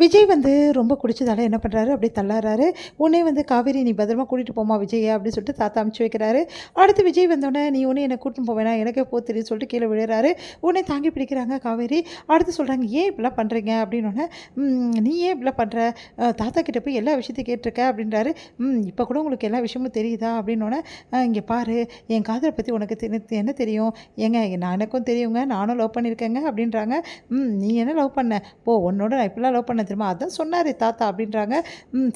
விஜய் வந்து ரொம்ப குடிச்சதால என்ன பண்ணுறாரு, அப்படியே தள்ளாடுறாரு. உடனே வந்து காவேரி நீ பத்திரமா கூட்டிகிட்டு போமா விஜய அப்படின்னு சொல்லிட்டு தாத்தா அமுச்சு வைக்கிறாரு. அடுத்து விஜய் வந்தோடனே நீ ஒன்று என்னை கூட்டின்னு போவேனா எனக்கே போ தெரியும் சொல்லிட்டு கீழே விழுறாரு. உடனே தாங்கி பிடிக்கிறாங்க காவேரி. அடுத்து சொல்கிறாங்க ஏன் இப்படிலாம் பண்ணுறீங்க அப்படின்னோடனே நீ ஏன் இப்படிலாம் பண்ணுற, தாத்தா கிட்ட போய் எல்லா விஷயத்தையும் கேட்டிருக்க அப்படின்றாரு. இப்போ கூட உங்களுக்கு எல்லா விஷயமும் தெரியுதா அப்படின்னோடனே இங்கே பாரு என் காதலை பற்றி உனக்கு என்ன தெரியும், ஏங்க நான் எனக்கும் தெரியுங்க, நானும் லவ் பண்ணியிருக்கேங்க அப்படின்றாங்க. நீ என்ன லவ் பண்ண, போ உன்னோட நான் இப்படிலாம் லவ் பண்ண தெரியுமா, அதான் சொன்னார் தாத்தா அப்படின்றாங்க.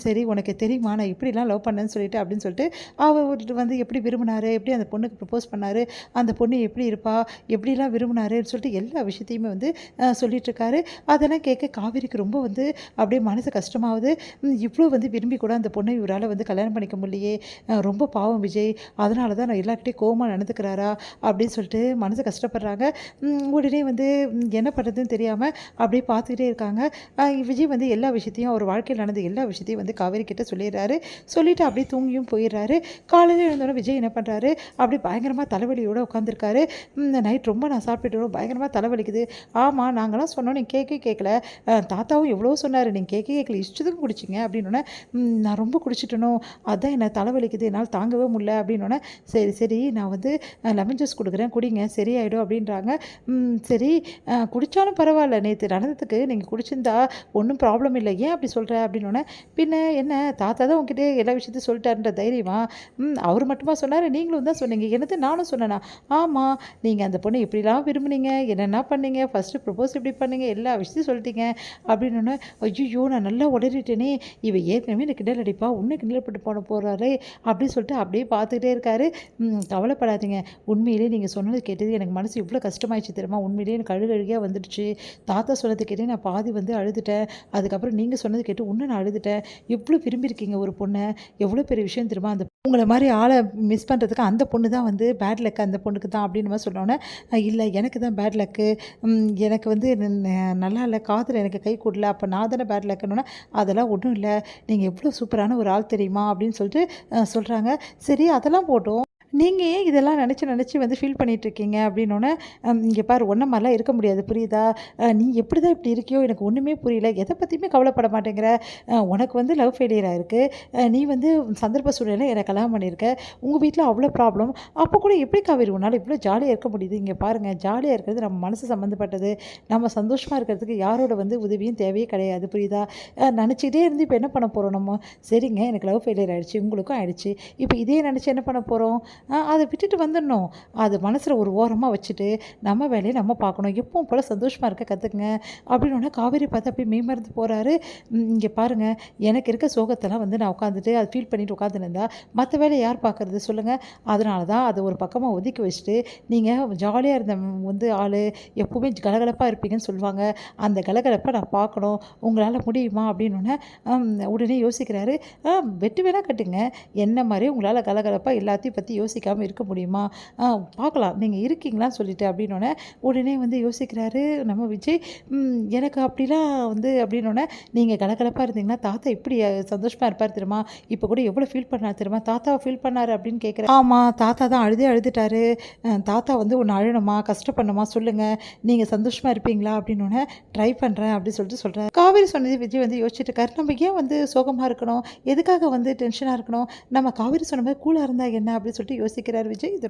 சரி உனக்கு தெரியுமா நான் இப்படிலாம் லவ் பண்ணேன்னு சொல்லிட்டு அப்படின்னு சொல்லிட்டு அவர் வந்து எப்படி விரும்பினாரு, எப்படி அந்த பொண்ணுக்கு ப்ரப்போஸ் பண்ணார், அந்த பொண்ணு எப்படி இருப்பா, எப்படிலாம் விரும்பினாருன்னு சொல்லிட்டு எல்லா விஷயத்தையுமே வந்து சொல்லிகிட்ருக்காரு. அதெல்லாம் கேட்க காவேரிக்கு ரொம்ப வந்து அப்படியே மனசு கஷ்டமாகுது. இவ்வளோ வந்து விரும்பி கூட அந்த பொண்ணை இவரால் வந்து கல்யாணம் பண்ணிக்க முடியலையே, ரொம்ப பாவம் விஜய், அதனால தான் நான் எல்லார்கிட்டையும் கோவமாக நடந்துக்கிறாரா அப்படின்னு சொல்லிட்டு மனசு கஷ்டப்படுறாங்க. உடனே வந்து என்ன பண்ணுறதுன்னு தெரியாமல் அப்படியே பார்த்துக்கிட்டே இருக்காங்க. விஜய் வந்து எல்லா விஷயத்தையும் அவர் வாழ்க்கையில் நடந்த எல்லா விஷயத்தையும் வந்து காவேரி கிட்ட சொல்லிடுறாரு. சொல்லிவிட்டு அப்படியே தூங்கியும் போயிடுறாரு. காலையில் எழுந்தோடனே விஜய் என்ன பண்ணுறாரு, அப்படியே பயங்கரமாக தலைவலியோடு உட்காந்துருக்காரு. நைட் ரொம்ப நான் சாப்பிட்டுட்டு பயங்கரமாக தலைவலிக்குது. ஆமாம் நாங்களாம் சொன்னோம் நீ கேட்கல, தாத்தாவும் எவ்வளோ சொன்னார் நீங்கள் கேட்கல, இஷ்டத்துக்கு குடிச்சிங்க அப்படின்னோடனே நான் ரொம்ப குடிச்சிட்டனோ அதான் என்ன தலைவலிக்குது என்னால் தாங்கவே முடியல அப்படின்னோடனே சரி நான் வந்து லெமன் ஜூஸ் கொடுக்குறேன் குடிங்க சரியாயிடும் அப்படின்றாங்க. சரி குடித்தாலும் பரவாயில்ல, நேற்று நடந்ததுக்கு நீங்கள் குடிச்சிருந்தா ஒன்றும் ப்ராப்ளம் இல்லை, ஏன் அப்படி சொல்கிற அப்படின்னோடனே பின்ன என்ன தாத்தா தான் உங்ககிட்ட எல்லா விஷயத்தையும் சொல்லிட்டாருன்ற தைரியமா, அவர் மட்டுமா சொன்னார் நீங்களும் தான் சொன்னீங்க, என்னது நானும் சொன்னேனா, ஆமாம் நீங்கள் அந்த பொண்ணை எப்படிலாம் விரும்புனீங்க, என்னென்ன பண்ணீங்க, ஃபஸ்ட்டு ப்ரப்போஸ் எப்படி பண்ணீங்க, எல்லா விஷயத்தையும் சொல்லிட்டீங்க அப்படின்னோடனே ஐயோ நான் நல்லா உளறிட்டேனே, இவ ஏற்கனவே எனக்கு கிண்டல் அடிப்பா இன்னும் கிண்டல் பட்டு போகிறாரு அப்படின்னு சொல்லிட்டு அப்படியே பார்த்துக்கிட்டே இருக்காரு. கவலைப்படாதீங்க, உண்மையிலே நீங்கள் சொன்னது கேட்டது எனக்கு மனசு இவ்வளோ கஷ்டமாயிடுச்சு தெரியுமா, உண்மையிலேயே எனக்கு அழுகழுகியாக வந்துடுச்சு, தாத்தா சொன்னது கேட்டே நான் பாதி வந்து அழுதுட்டேன், அதுக்கப்புறம் நீங்கள் சொன்னது கேட்டு இன்னும் நான் அழுதுட்டேன், எவ்வளோ விரும்பியிருக்கீங்க ஒரு பொண்ணை, எவ்வளோ பெரிய விஷயம் தெரியுமா, அந்த உங்களை மாதிரி ஆளை மிஸ் பண்ணுறதுக்கு அந்த பொண்ணு தான் வந்து பேட் லக்கு, அந்த பொண்ணுக்கு தான் அப்படின்னு மாதிரி சொன்னோன்னே இல்லை எனக்கு தான் பேட் லக்கு, எனக்கு வந்து நல்லா இல்லை காதல் எனக்கு கை கூடல, அப்போ நான் தானே பேட் லக்குன்னொன்னே அதெல்லாம் ஒன்றும் இல்லை, நீங்கள் எவ்வளோ சூப்பரான ஒரு ஆள் தெரியுமா அப்படின்னு சொல்லிட்டு சொல்கிறாங்க. சரி அதெல்லாம் போட்டோம், நீங்கள் ஏன் இதெல்லாம் நினச்சி வந்து ஃபீல் பண்ணிகிட்ருக்கீங்க அப்படின்னோடனே இங்கே பாரு ஒன்றை மாதிரிலாம் இருக்க முடியாது புரியுதா, நீ எப்படி தான் இப்படி இருக்கியோ எனக்கு ஒன்றுமே புரியல, எதை பற்றியுமே கவலைப்பட மாட்டேங்கிற, உனக்கு வந்து லவ் ஃபெயிலியராக இருக்குது, நீ வந்து சந்தர்ப்ப சூழ்நிலை எனக்கு கல்யாணம் பண்ணியிருக்க, உங்கள் வீட்டில் அவ்வளோ ப்ராப்ளம், அப்போ கூட எப்படி காவேரி உன்னால் இவ்வளோ ஜாலியாக இருக்க முடியுது, இங்கே பாருங்கள் ஜாலியாக இருக்கிறது நம்ம மனசு சம்மந்தப்பட்டது, நம்ம சந்தோஷமாக இருக்கிறதுக்கு யாரோட வந்து உதவியும் தேவையே கிடையாது புரியுதா, நினச்சிக்கிட்டே இருந்து இப்போ என்ன பண்ண போகிறோம் நம்ம, சரிங்க எனக்கு லவ் ஃபெயிலியர் ஆகிடுச்சு உங்களுக்கும் ஆகிடுச்சு, இப்போ இதே நினச்சி என்ன பண்ண போகிறோம், அதை விட்டுட்டு வந்துடணும், அது மனசில் ஒரு ஓரமாக வச்சுட்டு நம்ம வேலையை நம்ம பார்க்கணும், எப்பவும் போல் சந்தோஷமாக இருக்க கற்றுக்குங்க அப்படின்னோடனே காவேரி பார்த்து அப்படியே மேம்படுத்து போகிறாரு. இங்கே பாருங்கள் எனக்கு இருக்க சோகத்தெல்லாம் வந்து நான் உட்காந்துட்டு அதை ஃபீல் பண்ணிவிட்டு உட்காந்துருந்தா மற்ற வேலையை யார் பார்க்குறது சொல்லுங்கள், அதனால தான் அதை ஒரு பக்கமாக ஒதுக்கி வச்சுட்டு நீங்கள் ஜாலியாக இருந்த வந்து ஆள் எப்போவுமே கலகலப்பாக இருப்பீங்கன்னு சொல்லுவாங்க, அந்த கலகலப்பை நான் பார்க்கணும், உங்களால் முடியுமா அப்படின்னோடனே உடனே யோசிக்கிறாரு. வெட்டு வேணால் கட்டுங்க, என்ன மாதிரி உங்களால் கலகலப்பாக எல்லாத்தையும் பற்றி யோசிக்காமல் இருக்க முடியுமா, பார்க்கலாம் நீங்கள் இருக்கீங்களான்னு சொல்லிட்டு அப்படின்னோடனே உடனே வந்து யோசிக்கிறாரு நம்ம விஜய். எனக்கு அப்படிலாம் வந்து அப்படின்னோடனே நீங்கள் கலகலப்பாக இருந்தீங்கன்னா தாத்தா இப்படி சந்தோஷமாக இருப்பார் தெரியுமா, இப்போ கூட எவ்வளோ ஃபீல் பண்ணார் தெரியுமா, தாத்தாவை ஃபீல் பண்ணார் அப்படின்னு கேட்குறேன். ஆமாம் தாத்தா தான் அழுதுட்டாரு, தாத்தா வந்து ஒன்று அழணுமா கஷ்டப்படணுமா சொல்லுங்கள், நீங்கள் சந்தோஷமாக இருப்பீங்களா அப்படின்னோடனே ட்ரை பண்ணுறேன் அப்படின்னு சொல்லிட்டு சொல்கிறேன். காவேரி சொன்னது விஜய் வந்து யோசிச்சுட்டு இருக்காரு, நம்ம ஏன் வந்து சோகமாக இருக்கணும், எதுக்காக வந்து டென்ஷனாக இருக்கணும், நம்ம காவேரி சொன்ன மாதிரி கூலாக இருந்தால் என்ன அப்படின்னு சொல்லிட்டு யோசிக்கிறார் விஜய். இது